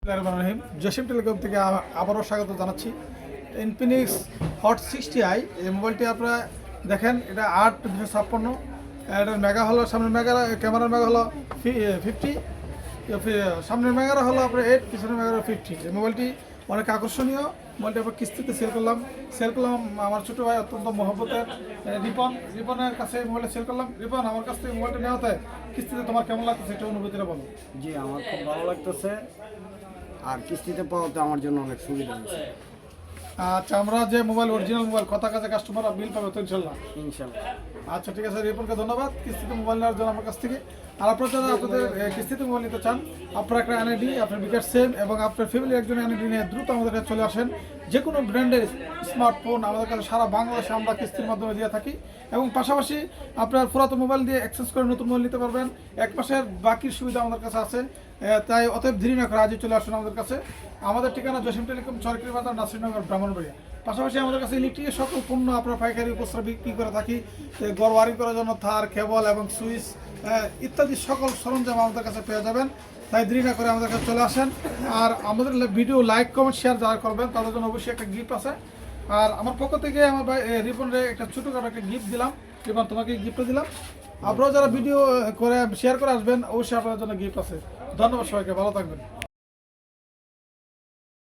রহিম Jasim telecom থেকে আবারও স্বাগত জানাচ্ছি। ইনফিনিক্স হট 60i এই মোবাইলটি আপনারা দেখেন, এটা 8/256। এটার মেগা হলো, সামনের মেগা ক্যামেরার মেগা হলো 50, সামনের মেগারা হলো আপনার 8, পিছনের মেগারা 50। এই মোবাইলটি অনেক আকর্ষণীয়। মোবাইলটি আমরা কিস্তিতে সেল করলাম আমার ছোটো ভাই অত্যন্ত মহব্বতের রিপনের কাছে এই মোবাইলটা সেল করলাম। রিপন, আমার কাছ থেকে মোবাইলটা নেওয়াতে কিস্তিতে তোমার কেমন লাগতেছে এটা অনুভূতিটা বলো। জি, আমার খুব ভালো লাগতেছে, আর কিস্তিতে পাওয়াতে আমার জন্য অনেক সুবিধা হয়েছে। আচ্ছা, আমরা যে মোবাইল অরিজিনাল মোবাইল কথা কাছে কাস্টমাররা বিল পাবে তো ইনশাল্লাহ। আচ্ছা, ঠিক আছে রিপনকে ধন্যবাদ কিস্তিতে মোবাইল নেওয়ার জন্য আমার কাছ থেকে। আর আপনারা যারা আপনাদের কিস্তিতে মোবাইল নিতে চান, আপনার একটা এনআইডি, আপনার বিকাশ সেম এবং আপনার ফ্যামিলি একজন এনআইডি নিয়ে দ্রুত আমাদের কাছে চলে আসেন। যে কোনো ব্র্যান্ডের স্মার্টফোন আমাদের কাছে সারা বাংলাদেশে আমরা কিস্তির মাধ্যমে দিয়ে থাকি, এবং পাশাপাশি আপনার পুরাতন মোবাইল দিয়ে এক্সচেঞ্জ করে নতুন মোবাইল নিতে পারবেন। 1 মাসের বাকির সুবিধা আমাদের কাছে আছে। তাই অতএব দেরি না করে আজই চলে আসুন আমাদের কাছে। আমাদের ঠিকানা জসিম টেলিকম, সরকারি বাজার, নাসিরনগর, ব্রাহ্মণবাড়িয়া। পাশাপাশি আমাদের কাছে ইলেকট্রিকের সকল পণ্য আপনার পাইকারি খুচরা বিক্রি করে থাকি। ঘর ওয়ারিং করার জন্য তার, কেবল এবং সুইচ ইত্যাদি সকল সরঞ্জাম আমাদের কাছে পেয়ে যাবেন। তাই দেরি না করে আমাদের কাছে চলে আসেন। আর আমাদের ভিডিও লাইক, কমেন্ট, শেয়ার যারা করবেন তাদের জন্য অবশ্যই একটা গিফট আছে। আর আমার পক্ষ থেকে আমার ভাই রিপনরে একটা ছোটোখাটো একটা গিফট দিলাম। রিপন, তোমাকে গিফটও দিলাম। আপনারাও যারা ভিডিও করে শেয়ার করে আসবেন, অবশ্যই আপনাদের জন্য গিফট আছে। ধন্যবাদ সবাইকে, ভালো থাকবেন।